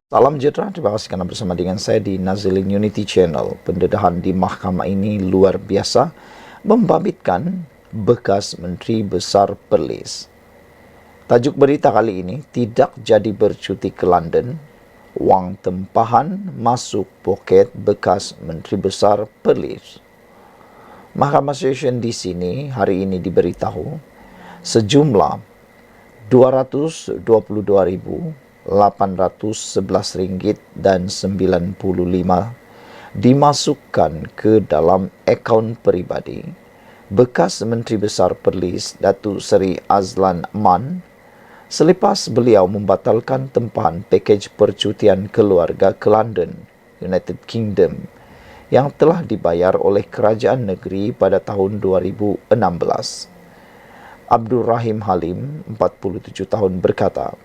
Salam sejahtera, terima kasih karena bersama dengan saya di Nazilin Unity Channel. Pendedahan di mahkamah ini luar biasa, membabitkan bekas Menteri Besar Perlis. Tajuk berita kali ini, tidak jadi bercuti ke London, wang tempahan masuk poket bekas Menteri Besar Perlis. Mahkamah Session di sini hari ini diberitahu sejumlah RM222.811.95 dimasukkan ke dalam akaun peribadi bekas Menteri Besar Perlis Datuk Seri Azlan Aman selepas beliau membatalkan tempahan pakej percutian keluarga ke London, United Kingdom yang telah dibayar oleh kerajaan negeri pada tahun 2016. Abdul Rahim Halim, 47 tahun berkata,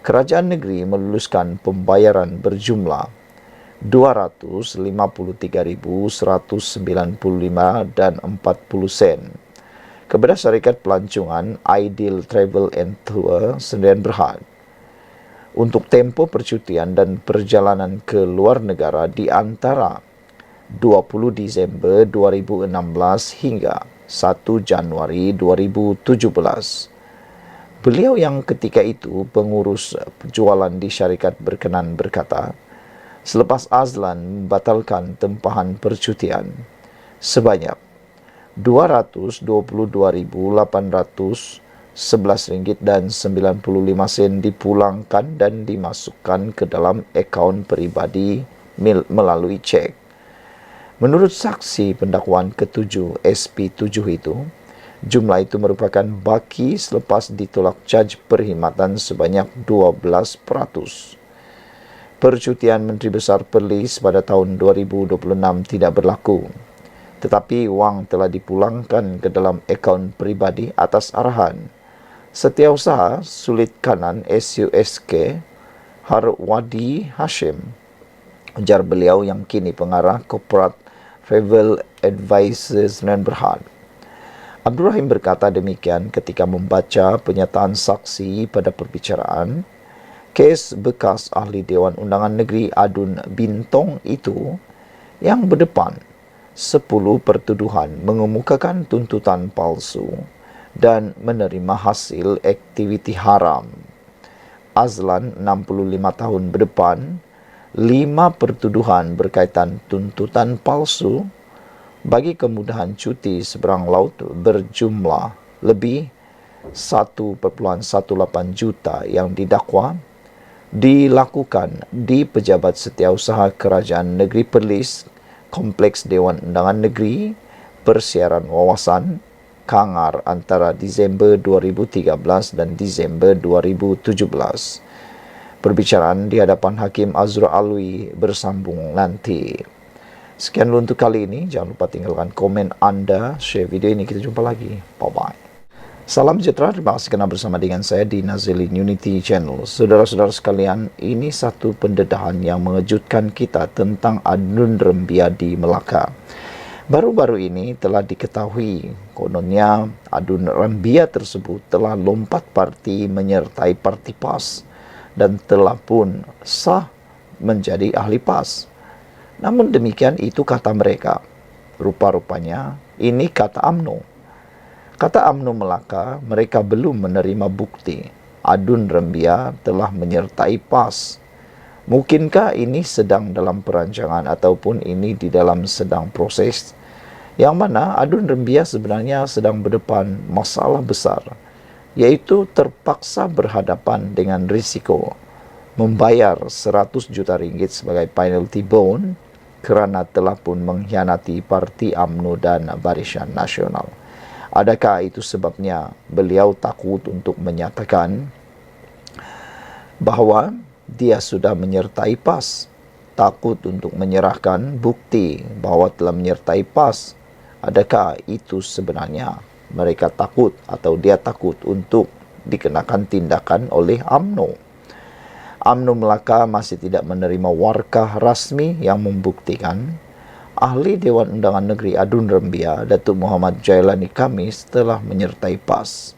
kerajaan negeri meluluskan pembayaran berjumlah RM253,195 dan 40 sen kepada syarikat pelancongan Ideal Travel and Tour Sdn Bhd untuk tempoh percutian dan perjalanan ke luar negara di antara 20 Disember 2016 hingga 1 Januari 2017. Beliau yang ketika itu pengurus penjualan di syarikat berkenan berkata, selepas Azlan membatalkan tempahan percutian, sebanyak RM222.811.95 dipulangkan dan dimasukkan ke dalam akaun peribadi melalui cek. Menurut saksi pendakwaan ke-7 SP7 itu, jumlah itu merupakan baki selepas ditolak caj perkhidmatan sebanyak 12%. Percutian Menteri Besar Perlis pada tahun 2026 tidak berlaku, tetapi wang telah dipulangkan ke dalam akaun peribadi atas arahan Setiausaha Sulit Kanan SUSK Harwadi Hashim, ujar beliau yang kini pengarah Corporate Travel Advisors Sdn Bhd. Abdul Rahim berkata demikian ketika membaca pernyataan saksi pada perbicaraan kes bekas ahli Dewan Undangan Negeri Adun Bintong itu yang berdepan 10 pertuduhan mengemukakan tuntutan palsu dan menerima hasil aktiviti haram. Azlan, 65 tahun berdepan, 5 pertuduhan berkaitan tuntutan palsu bagi kemudahan cuti seberang laut berjumlah lebih 1.18 juta yang didakwa dilakukan di Pejabat Setiausaha Kerajaan Negeri Perlis, Kompleks Dewan Undangan Negeri, Persiaran Wawasan, Kangar antara Disember 2013 dan Disember 2017. Perbicaraan di hadapan Hakim Azra Alwi bersambung nanti. Sekian dulu untuk kali ini. Jangan lupa tinggalkan komen Anda, share video ini. Kita jumpa lagi. Bye-bye. Salam sejahtera, terima kasih kerana bersama dengan saya di Nazilin Unity Channel. Saudara-saudara sekalian, ini satu pendedahan yang mengejutkan kita tentang Adun Rembia di Melaka. Baru-baru ini telah diketahui, kononnya Adun Rembia tersebut telah lompat parti menyertai parti PAS dan telah pun sah menjadi ahli PAS. Namun demikian itu kata mereka. Rupa-rupanya ini kata UMNO. Kata UMNO Melaka, mereka belum menerima bukti Adun Rembia telah menyertai PAS. Mungkinkah ini sedang dalam perancangan ataupun ini di dalam sedang proses yang mana Adun Rembia sebenarnya sedang berdepan masalah besar, yaitu terpaksa berhadapan dengan risiko membayar 100 juta ringgit sebagai penalty bond kerana telah pun mengkhianati Parti UMNO dan Barisan Nasional. Adakah itu sebabnya beliau takut untuk menyatakan bahawa dia sudah menyertai PAS, takut untuk menyerahkan bukti bahawa telah menyertai PAS? Adakah itu sebenarnya mereka takut atau dia takut untuk dikenakan tindakan oleh UMNO? UMNO Melaka masih tidak menerima warkah rasmi yang membuktikan ahli Dewan Undangan Negeri Adun Rembia, Datuk Muhammad Jailani Khamis telah menyertai PAS.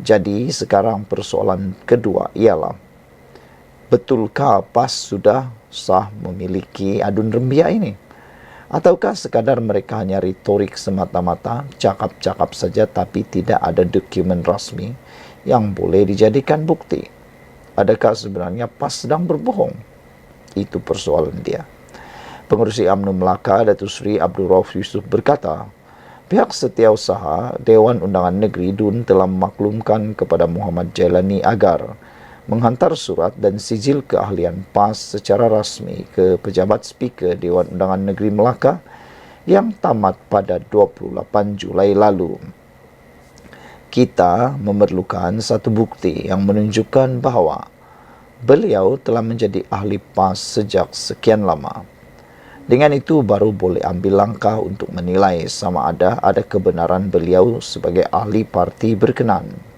Jadi sekarang persoalan kedua ialah Betulkah PAS sudah sah memiliki adun rembia ini? Ataukah sekadar mereka hanya retorik semata-mata, cakap-cakap saja tapi tidak ada dokumen rasmi yang boleh dijadikan bukti? Adakah sebenarnya PAS sedang berbohong? Itu persoalan dia. Pengerusi UMNO Melaka, Datuk Seri Abdul Rauf Yusuf berkata, pihak Setiausaha Dewan Undangan Negeri DUN telah memaklumkan kepada Muhammad Jailani agar menghantar surat dan sijil keahlian PAS secara rasmi ke Pejabat Speaker Dewan Undangan Negeri Melaka yang tamat pada 28 Julai lalu. Kita memerlukan satu bukti yang menunjukkan bahawa beliau telah menjadi ahli PAS sejak sekian lama. Dengan itu baru boleh ambil langkah untuk menilai sama ada kebenaran beliau sebagai ahli parti berkenan.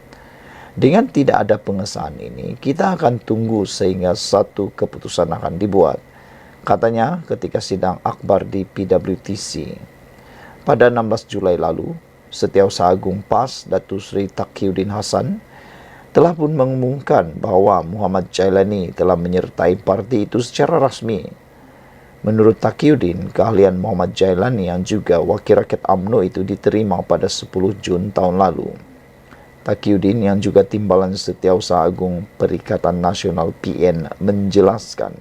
Dengan tidak ada pengesahan ini, kita akan tunggu sehingga satu keputusan akan dibuat, katanya ketika sidang akbar di PWTC. Pada 16 Julai lalu, Setiausaha Agung PAS Datuk Seri Taqiyuddin Hassan telah pun mengumumkan bahawa Muhammad Jailani telah menyertai parti itu secara rasmi. Menurut Taqiyuddin, keahlian Muhammad Jailani yang juga wakil rakyat UMNO itu diterima pada 10 Jun tahun lalu. Taqiyuddin yang juga Timbalan Setiausaha Agung Perikatan Nasional PN menjelaskan,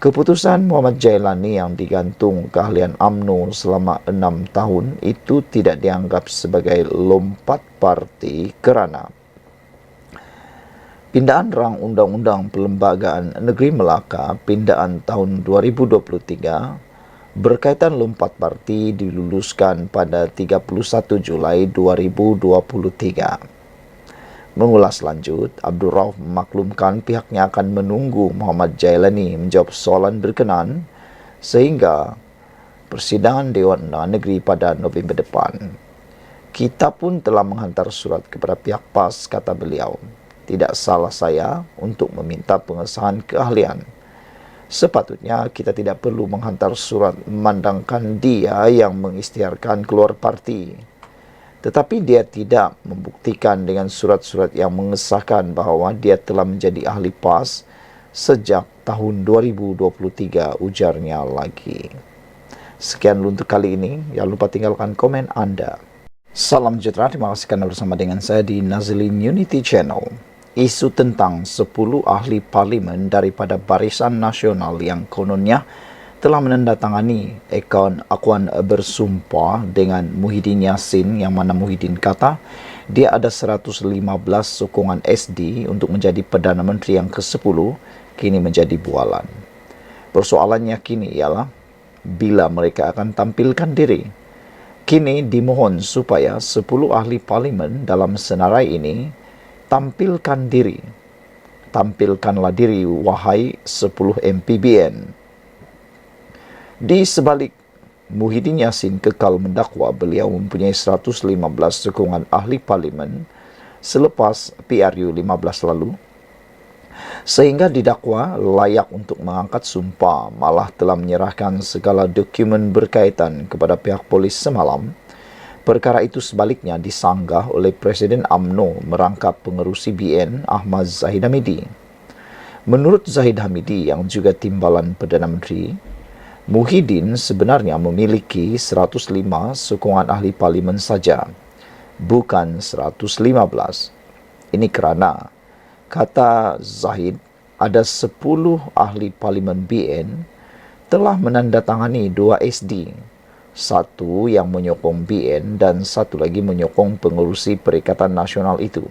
keputusan Muhammad Jailani yang digantung keahlian UMNO selama 6 tahun itu tidak dianggap sebagai lompat parti kerana pindaan rang Undang-Undang Perlembagaan Negeri Melaka pindaan tahun 2023 berkaitan lompat parti diluluskan pada 31 Julai 2023. Mengulas lanjut, Abdul Rauf memaklumkan pihaknya akan menunggu Muhammad Jailani menjawab soalan berkenan sehingga persidangan Dewan Undangan Negeri pada November depan. Kita pun telah menghantar surat kepada pihak PAS, kata beliau. Tidak salah saya untuk meminta pengesahan keahlian. Sepatutnya kita tidak perlu menghantar surat memandangkan dia yang mengisytiharkan keluar parti. Tetapi dia tidak membuktikan dengan surat-surat yang mengesahkan bahawa dia telah menjadi ahli PAS sejak tahun 2023, ujarnya lagi. Sekian untuk kali ini. Jangan lupa tinggalkan komen Anda. Salam sejahtera, terima kasih kerana bersama dengan saya di Nazlin Unity Channel. Isu tentang 10 ahli parlimen daripada Barisan Nasional yang kononnya telah menandatangani akuan bersumpah dengan Muhyiddin Yassin, yang mana Muhyiddin kata dia ada 115 sokongan SD untuk menjadi Perdana Menteri yang ke-10, kini menjadi bualan. Persoalannya kini ialah bila mereka akan tampilkan diri. Kini dimohon supaya 10 ahli parlimen dalam senarai ini tampilkan diri. Tampilkanlah diri, wahai 10 MPBN. Di sebalik Muhyiddin Yassin kekal mendakwa beliau mempunyai 115 sokongan ahli parlimen selepas PRU 15 lalu, sehingga didakwa layak untuk mengangkat sumpah, malah telah menyerahkan segala dokumen berkaitan kepada pihak polis semalam. Perkara itu sebaliknya disanggah oleh Presiden UMNO merangkap pengerusi BN Ahmad Zahid Hamidi. Menurut Zahid Hamidi yang juga Timbalan Perdana Menteri, Muhyiddin sebenarnya memiliki 105 sokongan ahli parlimen saja, bukan 115. Ini kerana, kata Zahid, ada 10 ahli parlimen BN telah menandatangani 2 SD, satu yang menyokong BN dan satu lagi menyokong pengerusi Perikatan Nasional itu.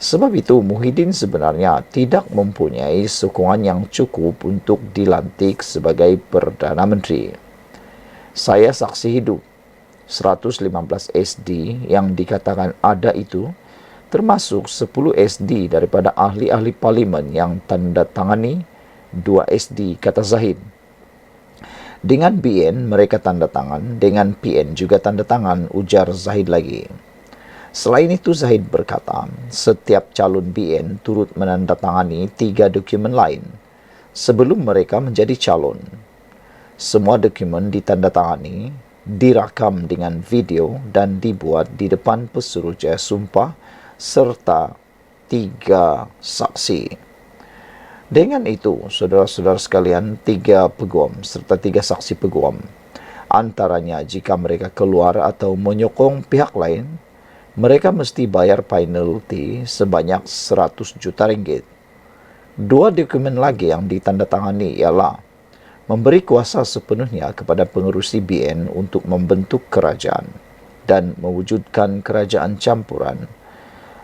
Sebab itu, Muhyiddin sebenarnya tidak mempunyai sokongan yang cukup untuk dilantik sebagai Perdana Menteri. Saya saksi hidup, 115 SD yang dikatakan ada itu, termasuk 10 SD daripada ahli-ahli parlimen yang tanda tangani 2 SD, kata Zahid. Dengan BN mereka tanda tangan, dengan PN juga tanda tangan, ujar Zahid lagi. Selain itu, Zahid berkata, setiap calon BN turut menandatangani 3 dokumen lain sebelum mereka menjadi calon. Semua dokumen ditandatangani, dirakam dengan video dan dibuat di depan Pesuruhjaya Sumpah serta 3 saksi. Dengan itu, saudara-saudara sekalian, 3 peguam serta 3 saksi peguam, antaranya jika mereka keluar atau menyokong pihak lain, mereka mesti bayar penalti sebanyak 100 juta ringgit. 2 dokumen lagi yang ditandatangani ialah memberi kuasa sepenuhnya kepada pengerusi BN untuk membentuk kerajaan dan mewujudkan kerajaan campuran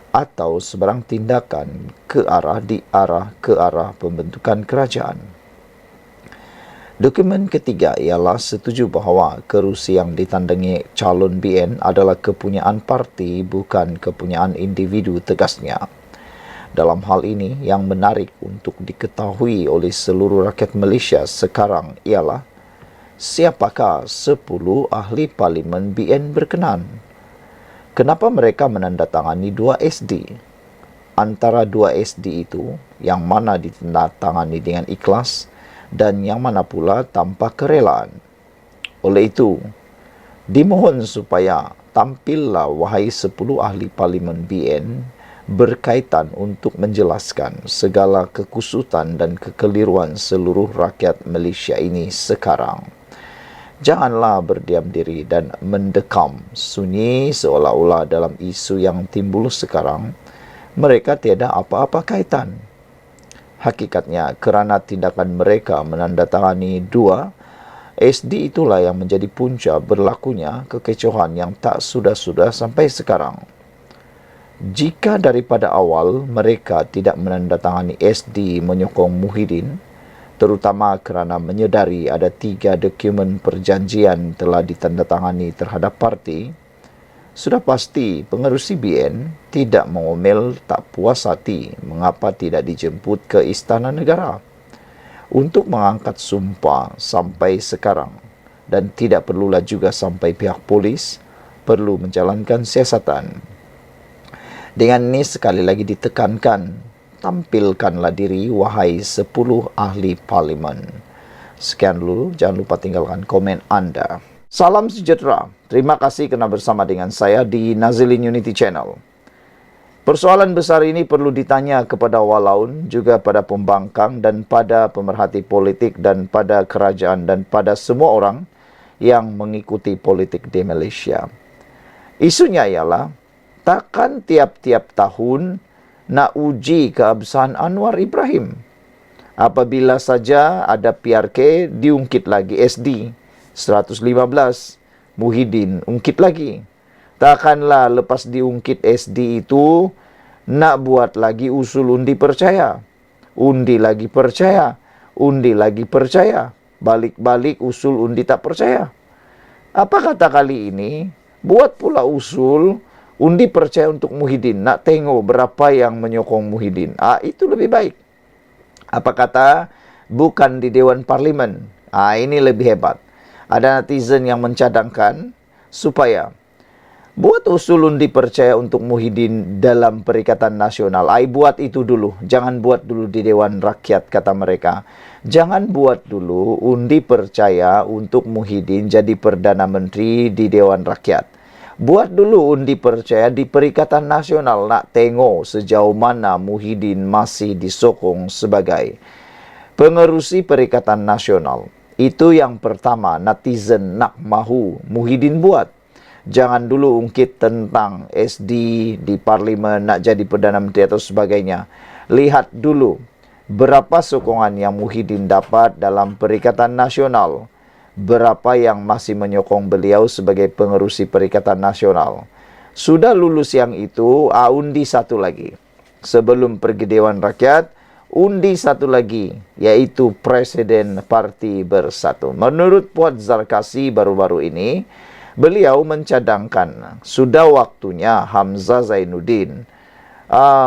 atau sebarang tindakan ke arah pembentukan kerajaan. Dokumen ketiga ialah setuju bahawa kerusi yang ditandangi calon BN adalah kepunyaan parti bukan kepunyaan individu, tegasnya. Dalam hal ini, yang menarik untuk diketahui oleh seluruh rakyat Malaysia sekarang ialah siapakah 10 ahli parlimen BN berkenan? Kenapa mereka menandatangani 2 SD? Antara 2 SD itu, yang mana ditandatangani dengan ikhlas dan yang mana pula tanpa kerelaan. Oleh itu, dimohon supaya tampillah wahai 10 ahli parlimen BN berkaitan untuk menjelaskan segala kekusutan dan kekeliruan seluruh rakyat Malaysia ini sekarang. Janganlah berdiam diri dan mendekam sunyi seolah-olah dalam isu yang timbul sekarang mereka tiada apa-apa kaitan. Hakikatnya kerana tindakan mereka menandatangani 2 SD itulah yang menjadi punca berlakunya kekecohan yang tak sudah-sudah sampai sekarang. Jika daripada awal mereka tidak menandatangani SD menyokong Muhyiddin, terutama kerana menyedari ada 3 dokumen perjanjian telah ditandatangani terhadap parti, sudah pasti pengerusi BN tidak mengomel tak puas hati mengapa tidak dijemput ke Istana Negara untuk mengangkat sumpah sampai sekarang, dan tidak perlulah juga sampai pihak polis perlu menjalankan siasatan. Dengan ini sekali lagi ditekankan, tampilkanlah diri wahai 10 ahli parlimen. Sekian dulu, jangan lupa tinggalkan komen anda. Salam sejahtera. Terima kasih kerana bersama dengan saya di Nazilin Unity Channel. Persoalan besar ini perlu ditanya kepada walaun, juga pada pembangkang dan pada pemerhati politik dan pada kerajaan dan pada semua orang yang mengikuti politik di Malaysia. Isunya ialah, takkan tiap-tiap tahun nak uji keabsahan Anwar Ibrahim. Apabila saja ada PRK, diungkit lagi SD 115, Muhyiddin ungkit lagi. Takkanlah lepas diungkit SD itu nak buat lagi usul undi percaya. Undi lagi percaya, undi lagi percaya, balik-balik usul undi tak percaya. Apa kata kali ini? Buat pula usul undi percaya untuk Muhyiddin. Nak tengok berapa yang menyokong Muhyiddin. Itu lebih baik. Apa kata? Bukan di Dewan Parlimen. Ini lebih hebat. Ada netizen yang mencadangkan supaya buat usul undi percaya untuk Muhyiddin dalam Perikatan Nasional. Buat itu dulu. Jangan buat dulu di Dewan Rakyat, kata mereka. Jangan buat dulu undi percaya untuk Muhyiddin jadi Perdana Menteri di Dewan Rakyat. Buat dulu undi percaya di Perikatan Nasional, nak tengok sejauh mana Muhyiddin masih disokong sebagai pengerusi Perikatan Nasional. Itu yang pertama netizen nak mahu Muhyiddin buat. Jangan dulu ungkit tentang SD di Parlimen nak jadi Perdana Menteri atau sebagainya. Lihat dulu berapa sokongan yang Muhyiddin dapat dalam Perikatan Nasional. Berapa yang masih menyokong beliau sebagai pengerusi Perikatan Nasional. Sudah lulus yang itu, undi satu lagi. Sebelum pergi Dewan Rakyat, undi satu lagi, yaitu Presiden Parti Bersatu. Menurut Puan Zarkasi baru-baru ini, beliau mencadangkan sudah waktunya Hamzah Zainuddin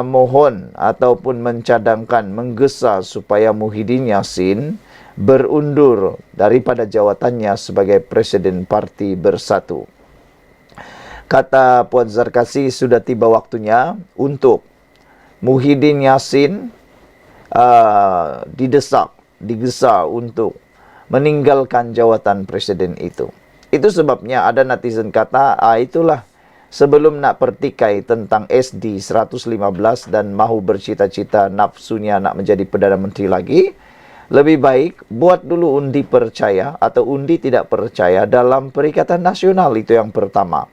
mohon ataupun mencadangkan, menggesa supaya Muhyiddin Yassin berundur daripada jawatannya sebagai Presiden Parti Bersatu. Kata Puan Zarkasi, sudah tiba waktunya untuk Muhyiddin Yassin digesa untuk meninggalkan jawatan presiden itu. Itu sebabnya ada netizen kata, itulah Sebelum nak pertikai tentang SD 115 dan mahu bercita-cita nafsunya nak menjadi Perdana Menteri lagi, lebih baik buat dulu undi percaya atau undi tidak percaya dalam Perikatan Nasional. Itu yang pertama.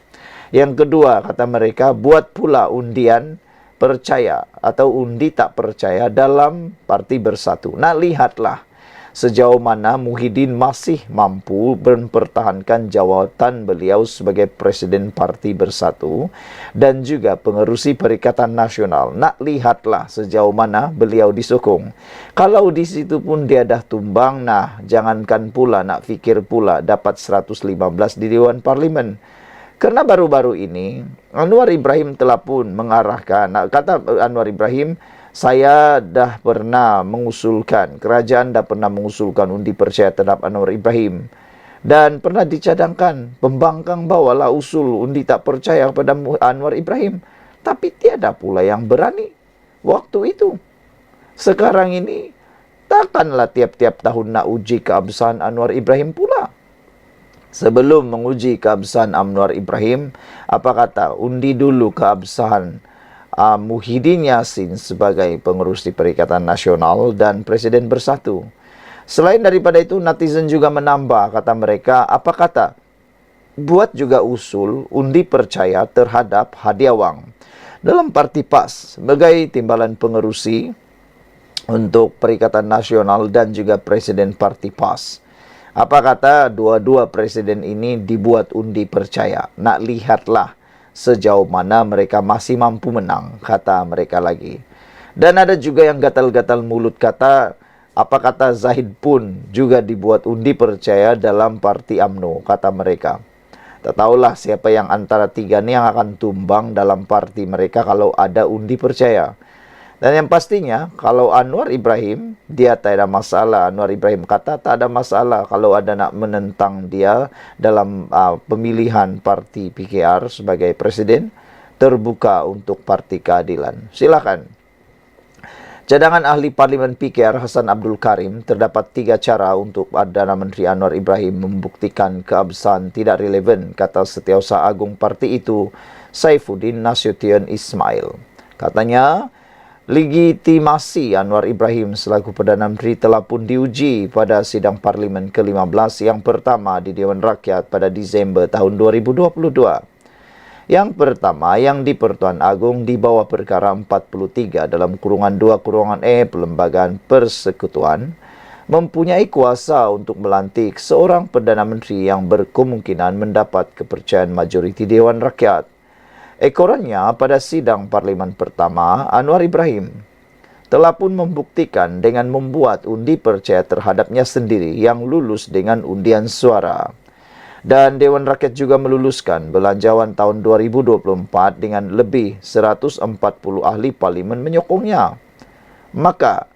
Yang kedua, kata mereka, buat pula undian percaya atau undi tak percaya dalam Parti Bersatu. Nah, lihatlah sejauh mana Muhyiddin masih mampu mempertahankan jawatan beliau sebagai Presiden Parti Bersatu dan juga pengerusi Perikatan Nasional. Nak lihatlah sejauh mana beliau disokong. Kalau di situ pun dia dah tumbang, nah jangankan pula nak fikir pula dapat 115 di Dewan Parlimen. Karena baru-baru ini Anwar Ibrahim telah pun mengarahkan, kata Anwar Ibrahim, saya dah pernah mengusulkan, kerajaan dah pernah mengusulkan undi percaya terhadap Anwar Ibrahim. Dan pernah dicadangkan, pembangkang bawalah usul undi tak percaya kepada Anwar Ibrahim. Tapi tiada pula yang berani waktu itu. Sekarang ini, takkanlah tiap-tiap tahun nak uji keabsahan Anwar Ibrahim pula. Sebelum menguji keabsahan Anwar Ibrahim, apa kata? Undi dulu keabsahan Muhyiddin Yassin sebagai pengerusi Perikatan Nasional dan Presiden Bersatu. Selain daripada itu, netizen juga menambah, kata mereka, apa kata? Buat juga usul undi percaya terhadap hadiah wang dalam Parti PAS sebagai timbalan pengerusi untuk Perikatan Nasional dan juga Presiden Parti PAS. Apa kata? Dua-dua presiden ini dibuat undi percaya. Nak lihatlah sejauh mana mereka masih mampu menang, kata mereka lagi. Dan ada juga yang gatal-gatal mulut kata, apa kata Zahid pun juga dibuat undi percaya dalam Parti UMNO, kata mereka. Tak tahulah siapa yang antara tiga ni yang akan tumbang dalam parti mereka kalau ada undi percaya. Dan yang pastinya, kalau Anwar Ibrahim, dia tak ada masalah. Anwar Ibrahim kata tak ada masalah kalau ada nak menentang dia dalam pemilihan parti PKR sebagai presiden, terbuka untuk Parti Keadilan. Silakan. Cadangan ahli Parlimen PKR Hasan Abdul Karim, terdapat 3 cara untuk Perdana Menteri Anwar Ibrahim membuktikan keabsahan tidak relevan, kata Setiausaha Agung parti itu, Saifuddin Nasution Ismail. Katanya, legitimasi Anwar Ibrahim selaku Perdana Menteri telah pun diuji pada sidang Parlimen ke-15 yang pertama di Dewan Rakyat pada Disember tahun 2022. Yang pertama, yang di Pertuan Agong di bawah perkara 43 dalam kurungan 2 kurungan E Perlembagaan Persekutuan, mempunyai kuasa untuk melantik seorang Perdana Menteri yang berkemungkinan mendapat kepercayaan majoriti Dewan Rakyat. Ekorannya pada sidang Parlimen pertama, Anwar Ibrahim telah pun membuktikan dengan membuat undi percaya terhadapnya sendiri yang lulus dengan undian suara. Dan Dewan Rakyat juga meluluskan belanjawan tahun 2024 dengan lebih 140 ahli parlimen menyokongnya. Maka,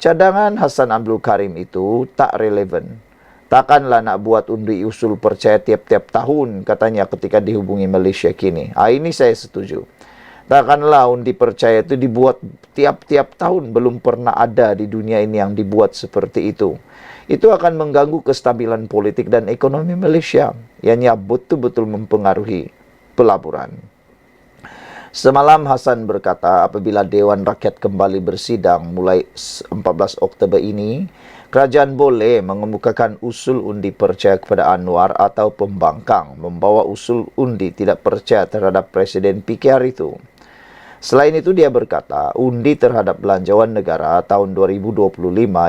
cadangan Hasan Abdul Karim itu tak relevan. Takkanlah nak buat undi usul percaya tiap-tiap tahun, katanya ketika dihubungi Malaysia kini. Ini saya setuju. Takkanlah undi percaya itu dibuat tiap-tiap tahun. Belum pernah ada di dunia ini yang dibuat seperti itu. Itu akan mengganggu kestabilan politik dan ekonomi Malaysia. Yang betul-betul mempengaruhi pelaburan. Semalam Hasan berkata apabila Dewan Rakyat kembali bersidang mulai 14 Oktober ini, kerajaan boleh mengemukakan usul undi percaya kepada Anwar atau pembangkang membawa usul undi tidak percaya terhadap Presiden PKR itu. Selain itu dia berkata, undi terhadap belanjawan negara tahun 2025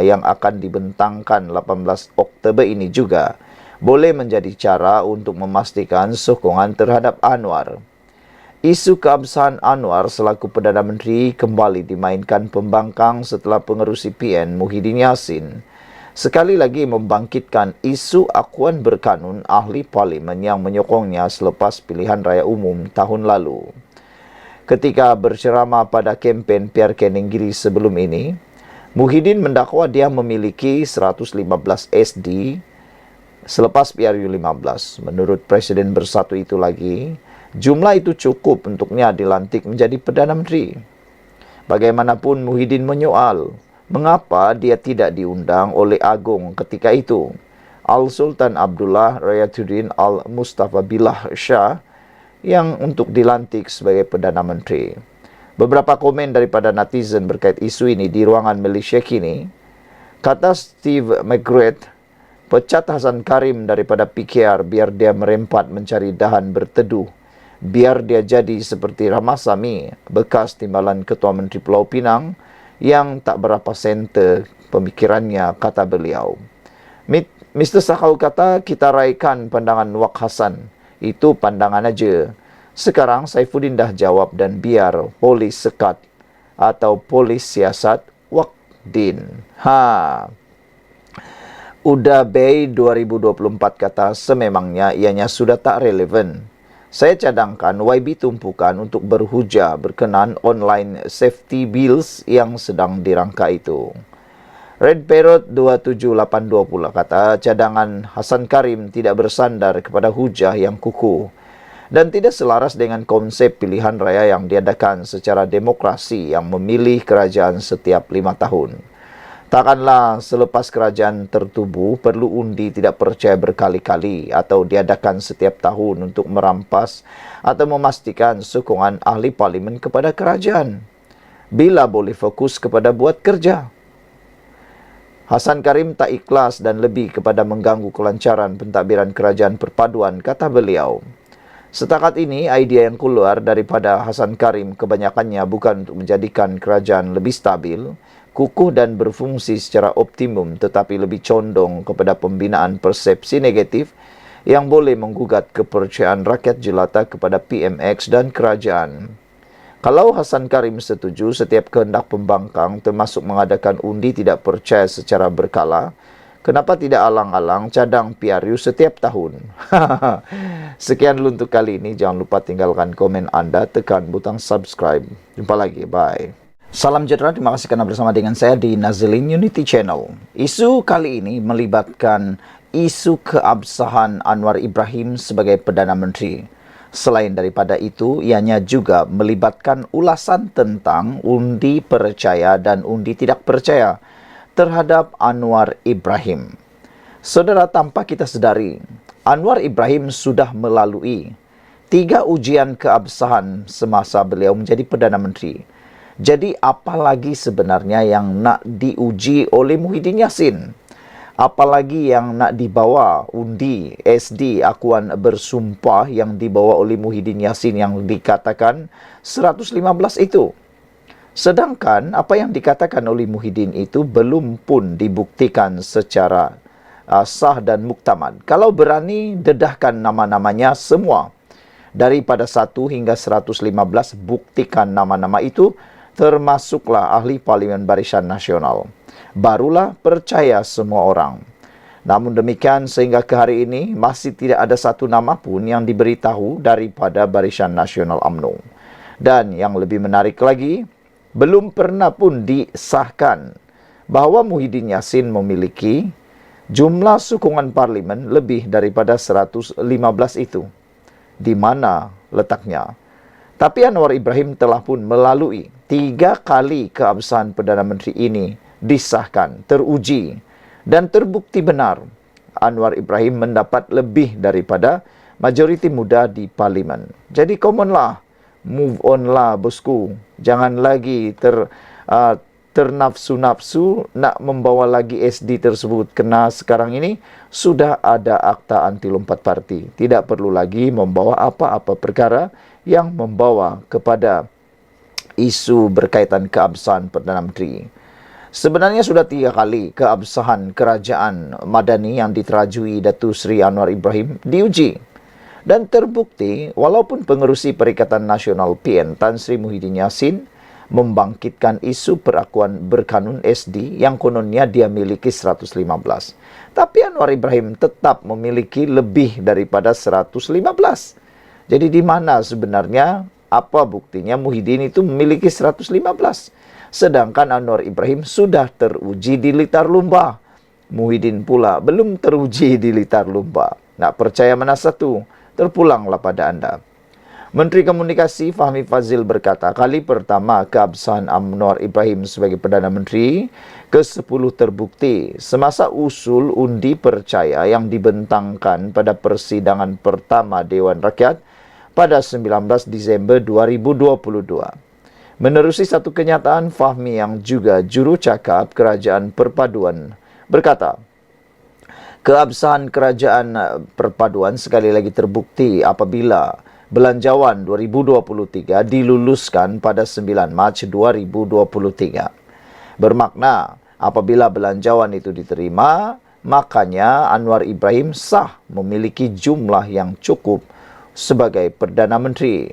yang akan dibentangkan 18 Oktober ini juga boleh menjadi cara untuk memastikan sokongan terhadap Anwar. Isu keabsahan Anwar selaku Perdana Menteri kembali dimainkan pembangkang setelah pengerusi PN Muhyiddin Yassin sekali lagi membangkitkan isu akuan berkanun ahli parlimen yang menyokongnya selepas pilihan raya umum tahun lalu. Ketika berceramah pada kempen PRK Nenggiri sebelum ini, Muhyiddin mendakwa dia memiliki 115 SD selepas PRU 15. Menurut Presiden Bersatu itu lagi, jumlah itu cukup untuknya dilantik menjadi Perdana Menteri. Bagaimanapun Muhyiddin menyoal, mengapa dia tidak diundang oleh Agong ketika itu? Al-Sultan Abdullah Rayatuddin Al-Mustafa Billah Shah yang untuk dilantik sebagai Perdana Menteri. Beberapa komen daripada netizen berkait isu ini di ruangan Malaysia kini. Kata Steve McGrath, pecat Hasan Karim daripada PKR biar dia merempat mencari dahan berteduh. Biar dia jadi seperti Ramasamy, bekas timbalan Ketua Menteri Pulau Pinang yang tak berapa senter pemikirannya, kata beliau. Mr. Sakau kata, kita raikan pandangan Wak Hassan. Itu pandangan aja. Sekarang Saifuddin dah jawab dan biar polis sekat atau polis siasat Wak Din. Uda Bay 2024 kata, sememangnya ianya sudah tak relevan. Saya cadangkan YB tumpukan untuk berhujah berkenaan online safety bills yang sedang dirangka itu. Red Parrot 2782 pula kata, cadangan Hasan Karim tidak bersandar kepada hujah yang kukuh dan tidak selaras dengan konsep pilihan raya yang diadakan secara demokrasi yang memilih kerajaan setiap 5 tahun. Takkanlah selepas kerajaan tertubuh perlu undi tidak percaya berkali-kali atau diadakan setiap tahun untuk merampas atau memastikan sokongan ahli parlimen kepada kerajaan. Bila boleh fokus kepada buat kerja. Hasan Karim tak ikhlas dan lebih kepada mengganggu kelancaran pentadbiran kerajaan perpaduan, kata beliau. Setakat ini, idea yang keluar daripada Hasan Karim kebanyakannya bukan untuk menjadikan kerajaan lebih stabil, kukuh dan berfungsi secara optimum, tetapi lebih condong kepada pembinaan persepsi negatif yang boleh menggugat kepercayaan rakyat jelata kepada PMX dan kerajaan. Kalau Hasan Karim setuju setiap kehendak pembangkang termasuk mengadakan undi tidak percaya secara berkala, kenapa tidak alang-alang cadang PRU setiap tahun? Sekian dulu untuk kali ini. Jangan lupa tinggalkan komen anda, tekan butang subscribe. Jumpa lagi. Bye. Salam sejahtera, terima kasih karena bersama dengan saya di Nazilin Unity Channel. Isu kali ini melibatkan isu keabsahan Anwar Ibrahim sebagai Perdana Menteri. Selain daripada itu, ianya juga melibatkan ulasan tentang undi percaya dan undi tidak percaya terhadap Anwar Ibrahim. Saudara, tanpa kita sedari, Anwar Ibrahim sudah melalui 3 ujian keabsahan semasa beliau menjadi Perdana Menteri. Jadi apalagi sebenarnya yang nak diuji oleh Muhyiddin Yassin? Apalagi yang nak dibawa undi SD akuan bersumpah yang dibawa oleh Muhyiddin Yassin yang dikatakan 115 itu. Sedangkan apa yang dikatakan oleh Muhyiddin itu belum pun dibuktikan secara sah dan muktamad. Kalau berani dedahkan nama-namanya semua. Daripada 1 hingga 115 buktikan nama-nama itu, termasuklah ahli Parlimen Barisan Nasional. Barulah percaya semua orang. Namun demikian sehingga ke hari ini masih tidak ada satu nama pun yang diberitahu daripada Barisan Nasional UMNO. Dan yang lebih menarik lagi, belum pernah pun disahkan bahawa Muhyiddin Yassin memiliki jumlah sokongan parlimen lebih daripada 115 itu. Di mana letaknya? Tapi Anwar Ibrahim telah pun melalui 3 kali keabsahan Perdana Menteri ini disahkan, teruji dan terbukti benar. Anwar Ibrahim mendapat lebih daripada majoriti muda di parlimen. Jadi come on lah, move on lah bosku. Jangan lagi ternafsu-nafsu nak membawa lagi SD tersebut. Kena sekarang ini sudah ada akta anti lompat parti. Tidak perlu lagi membawa apa-apa perkara yang membawa kepada isu berkaitan keabsahan Perdana Menteri. Sebenarnya sudah 3 kali keabsahan kerajaan Madani yang diterajui Datuk Seri Anwar Ibrahim diuji. Dan terbukti walaupun pengerusi Perikatan Nasional PN Tan Sri Muhyiddin Yassin membangkitkan isu perakuan berkanun SD yang kononnya dia miliki 115. Tapi Anwar Ibrahim tetap memiliki lebih daripada 115. Jadi di mana sebenarnya apa buktinya Muhyiddin itu memiliki 115? Sedangkan Anwar Ibrahim sudah teruji di Litar Lumba. Muhyiddin pula belum teruji di Litar Lumba. Nak percaya mana satu? Terpulanglah pada anda. Menteri Komunikasi Fahmi Fadzil berkata, kali pertama keabsahan Anwar Ibrahim sebagai Perdana Menteri ke-10 terbukti semasa usul undi percaya yang dibentangkan pada persidangan pertama Dewan Rakyat pada 19 Disember 2022. Menerusi satu kenyataan, Fahmi yang juga juru cakap Kerajaan Perpaduan berkata, keabsahan Kerajaan Perpaduan sekali lagi terbukti apabila Belanjawan 2023 diluluskan pada 9 Mac 2023. Bermakna apabila belanjawan itu diterima, makanya Anwar Ibrahim sah memiliki jumlah yang cukup sebagai Perdana Menteri.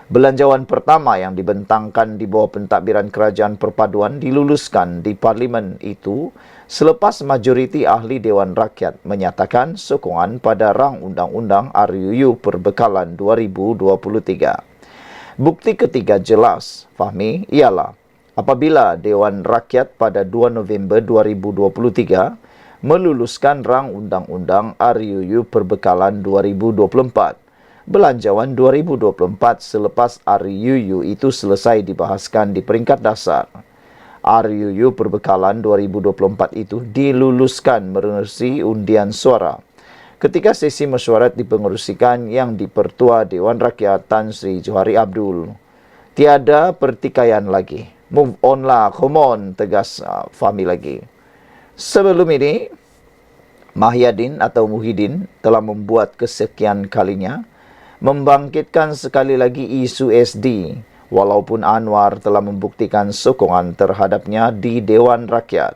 Belanjawan pertama yang dibentangkan di bawah pentadbiran Kerajaan Perpaduan diluluskan di Parlimen itu selepas majoriti ahli Dewan Rakyat menyatakan sokongan pada rang undang-undang RUU Perbekalan 2023. Bukti ketiga jelas, Fahmi, ialah apabila Dewan Rakyat pada 2 November 2023 meluluskan rang undang-undang RUU Perbekalan 2024, Belanjawan 2024 selepas RUU itu selesai dibahaskan di peringkat dasar. RUU Perbekalan 2024 itu diluluskan menerusi undian suara. Ketika sesi mesyuarat dipengerusikan yang dipertua Dewan Rakyat Tan Sri Johari Abdul. Tiada pertikaian lagi. Move on lah, come on, tegas Fahmi lagi. Sebelum ini, Mahyadin atau Muhyiddin telah membuat kesekian kalinya membangkitkan sekali lagi isu SD, walaupun Anwar telah membuktikan sokongan terhadapnya di Dewan Rakyat.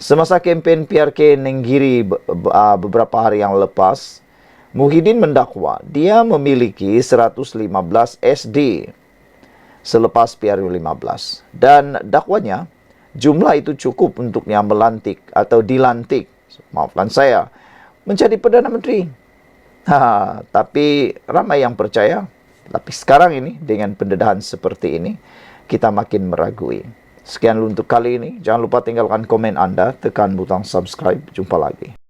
Semasa kempen PRK Nenggiri beberapa hari yang lepas, Muhyiddin mendakwa dia memiliki 115 SD selepas PRU 15. Dan dakwanya, jumlah itu cukup untuknya melantik atau dilantik, maafkan saya, menjadi Perdana Menteri. Tapi ramai yang percaya. Tapi sekarang ini, dengan pendedahan seperti ini, kita makin meragui. Sekian untuk kali ini. Jangan lupa tinggalkan komen Anda, tekan butang subscribe. Jumpa lagi.